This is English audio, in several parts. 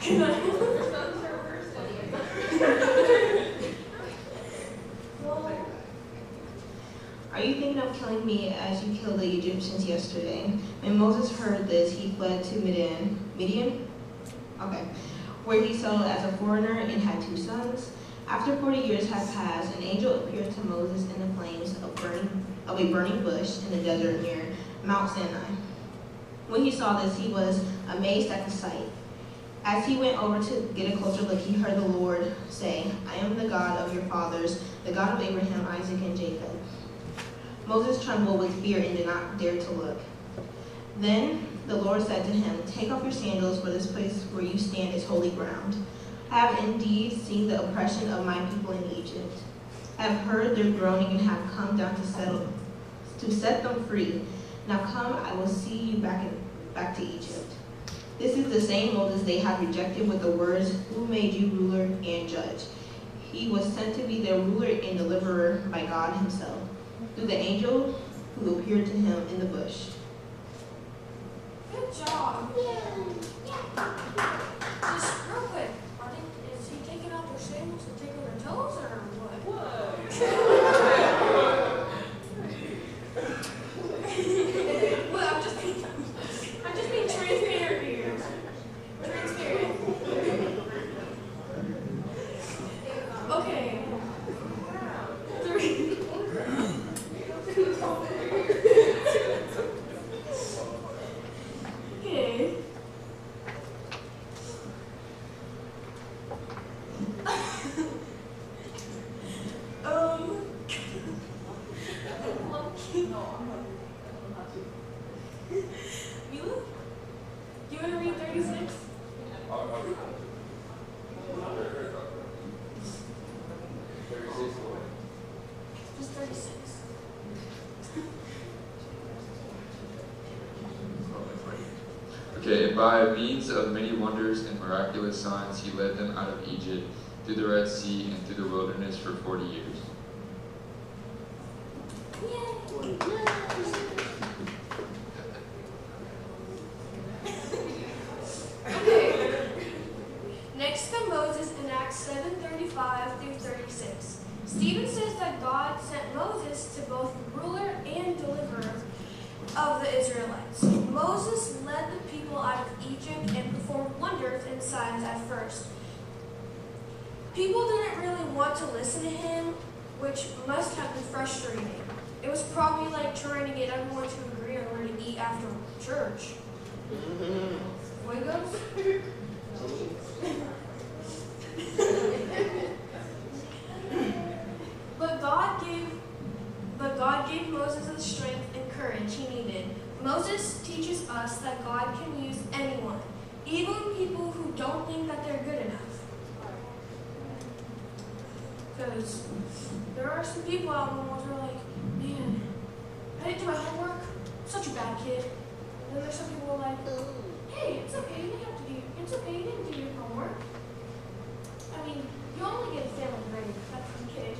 Are you thinking of killing me as you killed the Egyptians yesterday? When Moses heard this, he fled to Midian? Okay. Where he settled as a foreigner and had 2 sons. After 40 years had passed, an angel appeared to Moses in the flames of a burning bush in the desert near Mount Sinai. When he saw this, he was amazed at the sight. As he went over to get a closer look, he heard the Lord say, "I am the God of your fathers, the God of Abraham, Isaac, and Jacob." Moses trembled with fear and did not dare to look. Then the Lord said to him, "Take off your sandals, for this place where you stand is holy ground. I have indeed seen the oppression of my people in Egypt. I have heard their groaning and have come down to set them free. Now come, I will see you back to Egypt." This is the same Moses they had rejected with the words, "Who made you ruler and judge?" He was sent to be their ruler and deliverer by God himself, through the angel who appeared to him in the bush. Good job. Just real quick, is he taking off their sandals to take off their toes or what? Well, I'm just being transparent here. Transparent. Okay. 3. Okay. Mila? Do you want to read 36? Just 36. Okay, and by means of many wonders and miraculous signs, he led them out of Egypt, through the Red Sea, and through the wilderness for 40 years. Okay. Next to Moses in Acts 7:35 through 36. Stephen says that God sent Moses to both ruler and deliverer of the Israelites. Moses led the people out of Egypt and performed wonders and signs at first. People didn't really want to listen to him, which must have been frustrating. It was probably like trying to get everyone to agree on where to eat after church. Fuegos? But God gave Moses the strength and courage he needed. Moses teaches us that God can use anyone, even people who don't think that they're good enough. Because there are some people out in the world who are like, man, I didn't do my homework, such a bad kid. And then there's some people who are like, hey, it's okay, it's okay, you didn't do your homework. I mean, you only get a family grade, that's okay.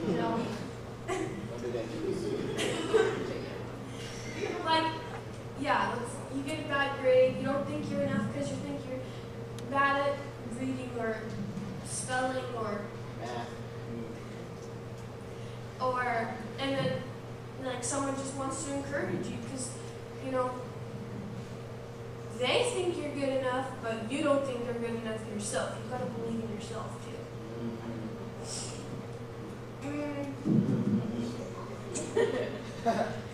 You know? Like, yeah, you get a bad grade, you don't think you're enough because you think you're bad at reading or spelling or and then like someone just wants to encourage you because, you know, they think you're good enough, but you don't think you're good enough yourself. You've got to believe in yourself too.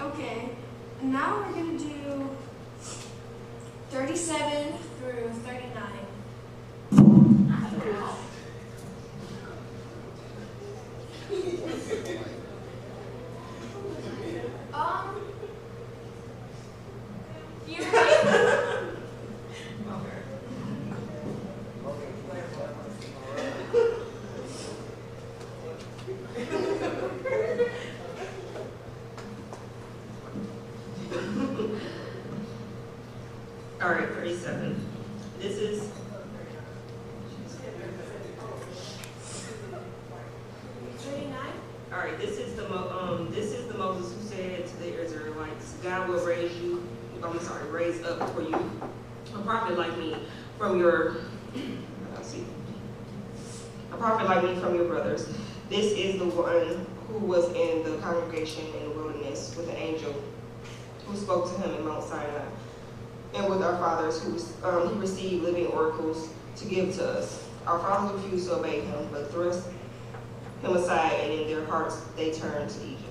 Okay, now we're going to do 37 through 39. You're All right, 37. This is 39. all right. This is the Moses who said to the Israelites, "God will raise up for you a prophet like me from your let's see. A prophet like me from your brothers. This is the one who was in the congregation in the wilderness with an angel who spoke to him in Mount Sinai, and with our fathers who he received living oracles to give to us. Our fathers refused to obey him, but thrust him aside, and in their hearts they turned to Egypt.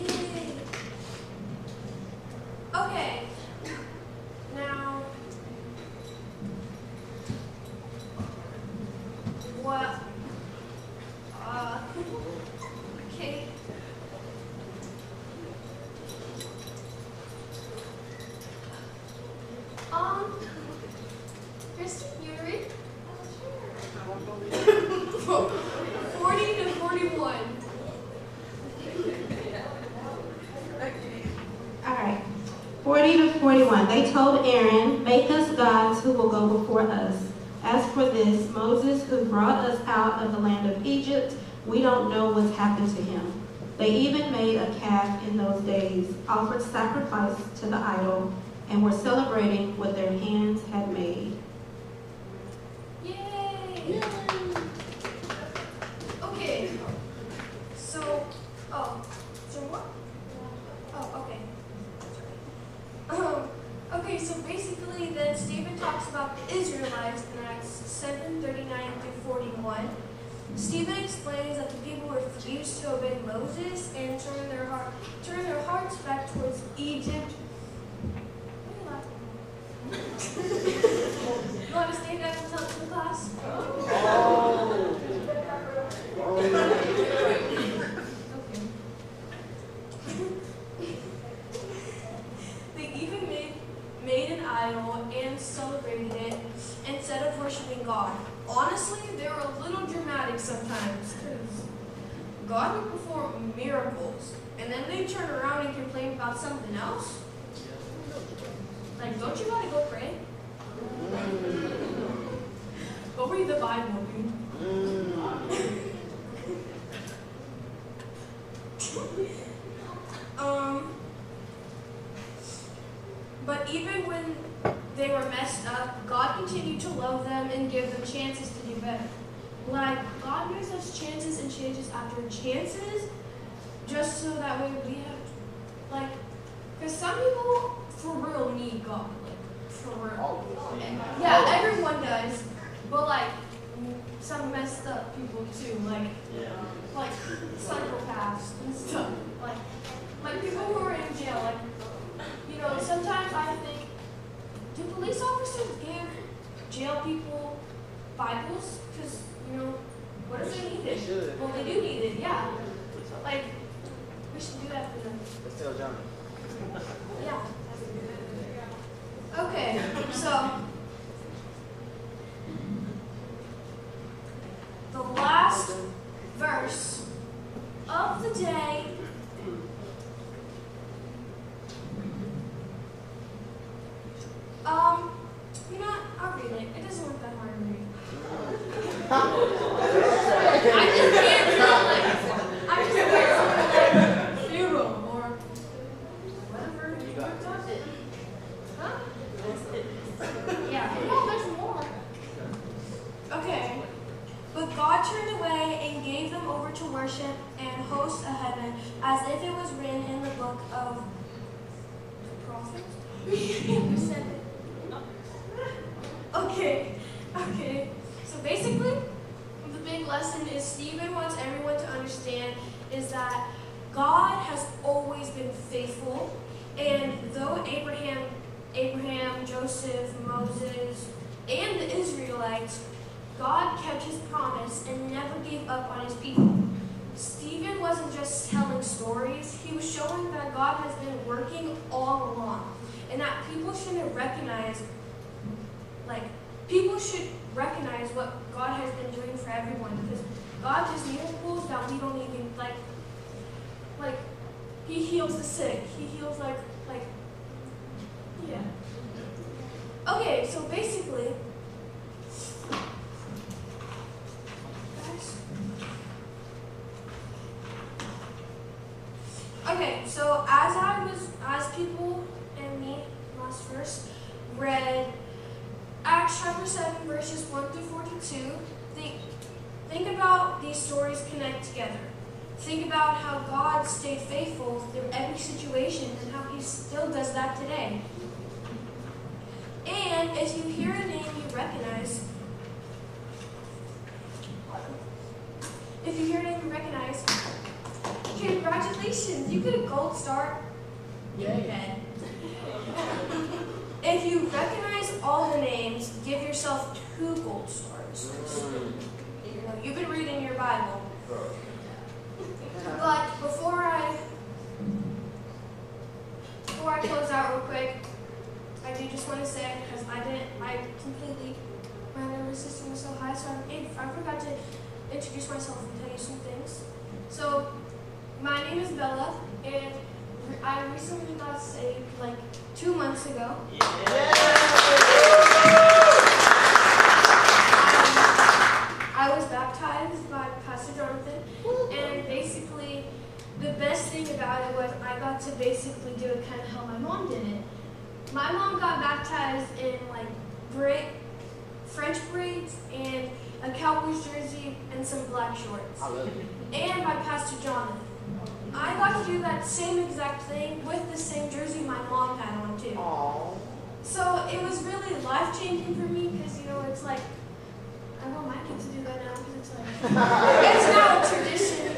Yay. Okay. Now, what? Okay. Kristen, you ready? 40 to 41. All right. 40 to 41. They told Aaron, "Make us gods who will go before us. As for this Moses who brought us out of the land of Egypt, we don't know what's happened to him." They even made a calf in those days, offered sacrifice to the idol, and were celebrating what their hands had made. Yay! Okay. So what? Oh, okay. Okay, so basically then Stephen talks about the Israelites in Acts 7:39 through 41. Stephen explains that the people refused to obey Moses and turn their hearts back towards Egypt. What are you laughing? You want to stand up and talk to the class? They even made an idol and celebrated it instead of worshiping God. Honestly, they were a little dramatic sometimes because God would perform miracles and then they turn around and complain about something else. Like, don't you gotta go pray? Go read the Bible, dude. But even when they were messed up, God continued to love them and give them chances to do better. Like, God gives us chances and chances after chances, just so that way we have, like, because some people for real need God, like, for real. Yeah, everyone does, but like, some messed up people too, like psychopaths and stuff, like people who are in jail, like, you know, sometimes I think, do police officers give jail people Bibles? Because, you know, what if they need it? Well, they do need it, yeah. Like, we should do that for them. Let's tell Johnny. Yeah. Okay, so the last verse of the day you know what? I'll read it. It doesn't look that hard to read. I just can't tell it. I just can't tell funeral or whatever. Huh? Yeah. No, there's more. Okay. But God turned away and gave them over to worship and hosts of heaven, as if it was written in the book of the prophets. Who said it? Okay. So basically, the big lesson is Stephen wants everyone to understand is that God has always been faithful, and though Abraham, Joseph, Moses, and the Israelites, God kept his promise and never gave up on his people. Stephen wasn't just telling stories, he was showing that God has been working all along, and that people should recognize what God has been doing for everyone, because God does miracles that we don't even, like, he heals the sick, he heals, yeah. Okay, so basically, guys. Okay, so as people and me last verse, read Acts chapter 7, verses 1 through 42. Think about these stories connect together. Think about how God stayed faithful through every situation and how he still does that today. And if you hear a name you recognize, congratulations, you get a gold star. Yeah. If you recognize all the names, give yourself 2 gold stars. You've been reading your Bible. But before I close out real quick, I do just want to say, because my nervous system was so high, so I forgot to introduce myself and tell you some things. So, my name is Bella, and I recently got saved like 2 months ago. I was baptized by Pastor Jonathan, and basically, the best thing about it was I got to basically do it kind of how my mom did it. My mom got baptized in like French braids and a Cowboys jersey and some black shorts. And by Pastor Jonathan. I got to do that same exact thing with the same jersey my mom had on too. Aww. So it was really life-changing for me because, it's like, I want my kids to do that now because it's like, it's now a tradition.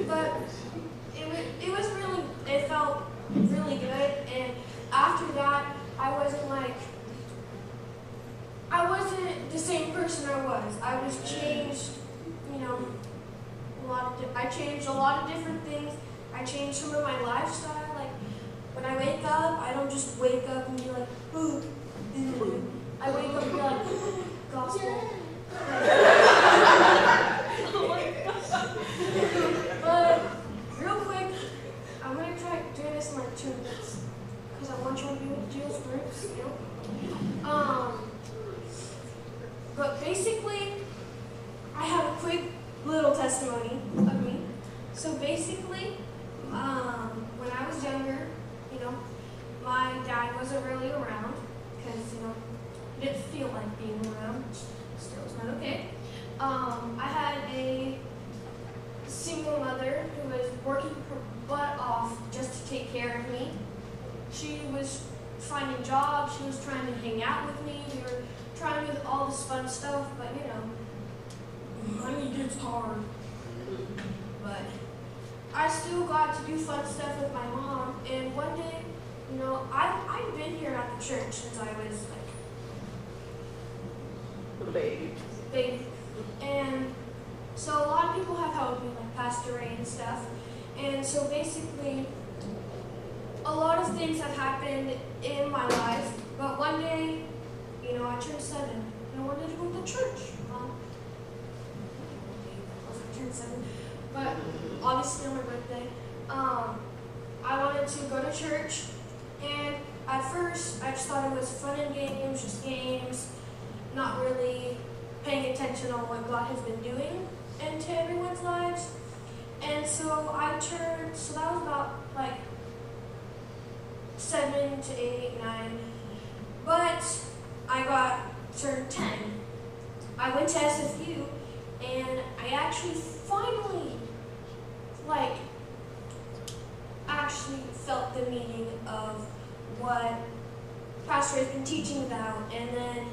But it felt really good. And after that, I wasn't the same person I was. I was changed, I changed a lot of different things. I changed some of my lifestyle. Like, when I wake up, I don't just wake up and be like, ooh. I wake up and be like, gospel. But, real quick, I'm going to try doing this in like 2 minutes. Because I want you to be with Jill's groups, But basically, I have a quick little testimony of me. So basically, when I was younger, my dad wasn't really around because, it didn't feel like being around, which still is not okay. I had a single mother who was working her butt off just to take care of me. She was finding jobs, she was trying to hang out with me, we were trying to do all this fun stuff, but money gets hard. But I still got to do fun stuff with my mom, and one day, I've been here at the church since I was like Baby. and so a lot of people have helped me, like Pastor Ray and stuff, and so basically, a lot of things have happened in my life, but one day, I turned 7, and I wanted to go to church. I turned 7, but obviously on my birthday, I wanted to go to church, and at first, I just thought it was fun and games, just games, not really paying attention on what God has been doing into everyone's lives, and so that was about like 7 to 8, 9, but I turned 10. I went to SFU, and I actually finally, felt the meaning of what Pastor has been teaching about, and then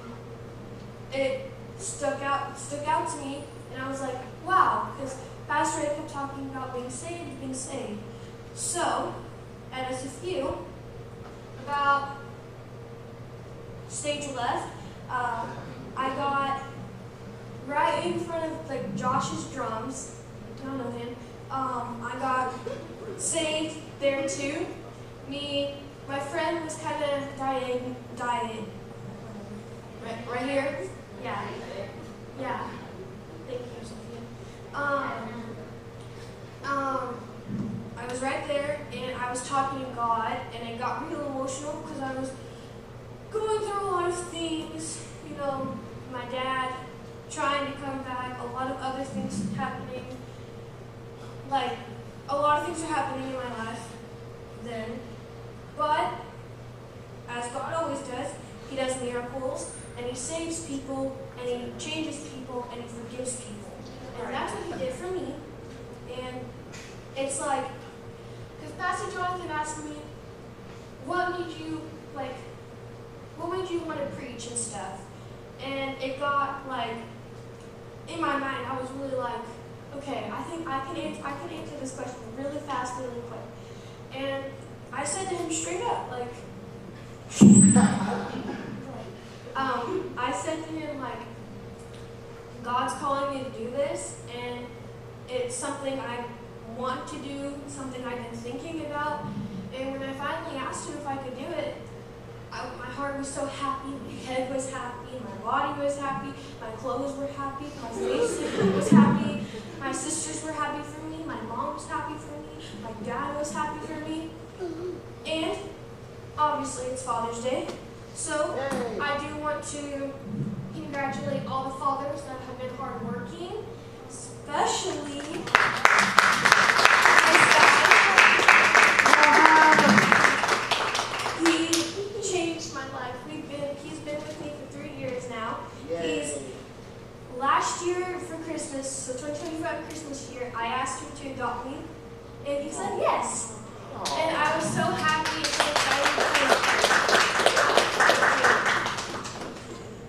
it stuck out to me, and I was like, wow, because Pastor Ray kept talking about being saved. So, at SFU, about stage left, I got right in front of Josh's drums. I don't know him. I got saved there too. My friend was kind of dying. Right here? Yeah. Thank you, Sophia. I was right there, and I was talking to God, and it got real emotional because I was going through a lot of things. My dad trying to come back, a lot of other things happening. A lot of things are happening in my life then. But as God always does, he does miracles, and he saves people, and he changes people, and he forgives people. And that's what he did for me. And it's like, because Pastor Jonathan asked me, what made you want to preach and stuff? And it got like, in my mind, I was really like, okay, I think I can answer this question really fast, really quick. And I said to him straight up, like, I said to him, like, God's calling me to do this, and it's something I want to do, something I've been thinking about. And when I finally asked him if I could do it, my heart was so happy, my head was happy, my body was happy, my clothes were happy, my face was happy, my sisters were happy for me, my mom was happy for me, my dad was happy for me. And obviously it's Father's Day, so I do want to congratulate all the fathers that have been hardworking, especially my dad. He changed my life. He's been with me for 3 years now. Last year for Christmas, so 2025 Christmas year, I asked him to adopt me, and he said yes. And I was so happy and so excited.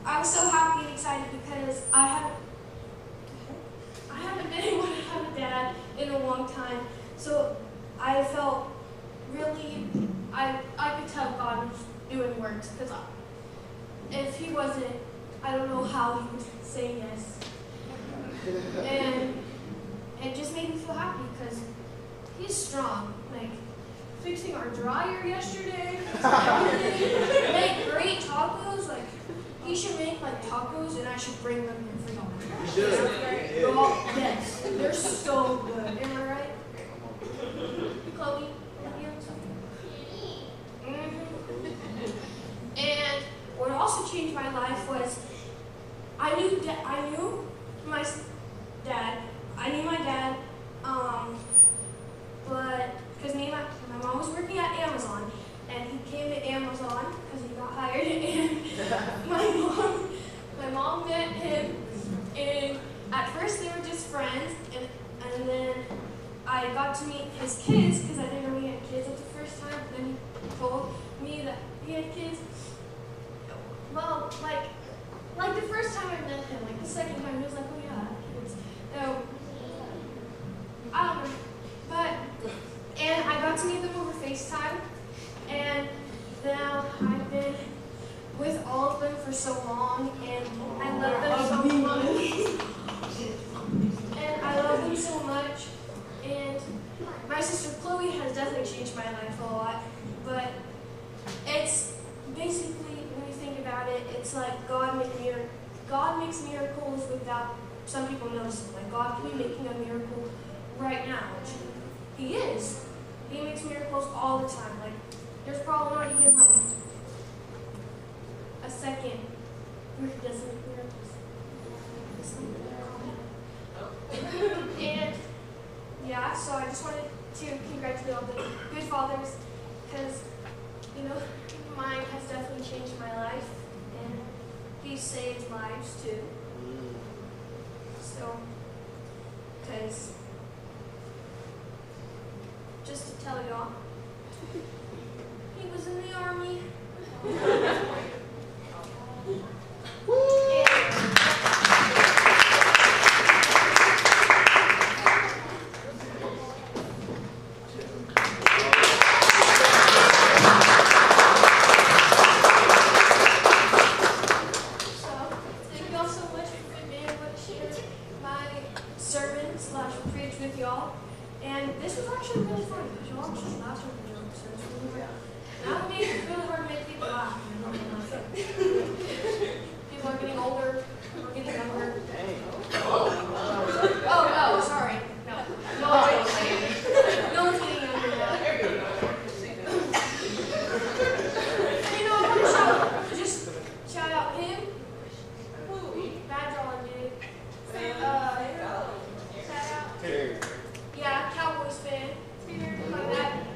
I was so happy and excited because I haven't been able to have a dad in a long time. So I felt really, I could tell God was doing works, because if he wasn't, I don't know how he would say yes. And it just made me feel happy because he's strong. Like, fixing our dryer yesterday, make great tacos. Like, he should make like tacos, and I should bring them here for y'all. You should. Oh, yes, they're so good. Am I right? Chloe, you have something? And what also changed my life was I knew my dad, but because my mom was working at Amazon, and he came to Amazon because he got hired, and my mom met him, and at first they were just friends, and then I got to meet his kids because I didn't know he had kids at the first time. And then he told me that he had kids. Well, like the first time I met him, like the second time he was like, oh yeah, I have kids. So, I don't know, and I got to meet them over FaceTime, and now I've been with all of them for so long, and I love them so much. And I love them so much, and my sister Chloe has definitely changed my life a lot, but it's basically, when you think about it, it's like God makes miracles without some people noticing. Like, God can be making a miracle right now, which he is. He makes miracles all the time. Like, there's probably not even like a second where he doesn't make miracles. And yeah, so I just wanted to congratulate all the good fathers, because, you know, mine has definitely changed my life, and he saved lives too. So, because, just to tell y'all, he was in the army.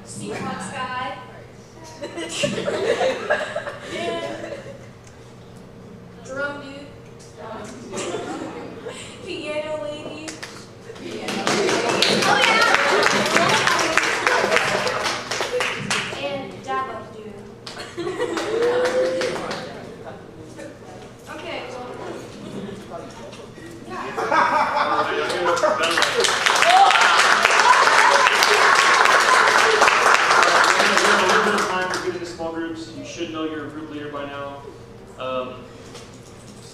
Seahawks guy.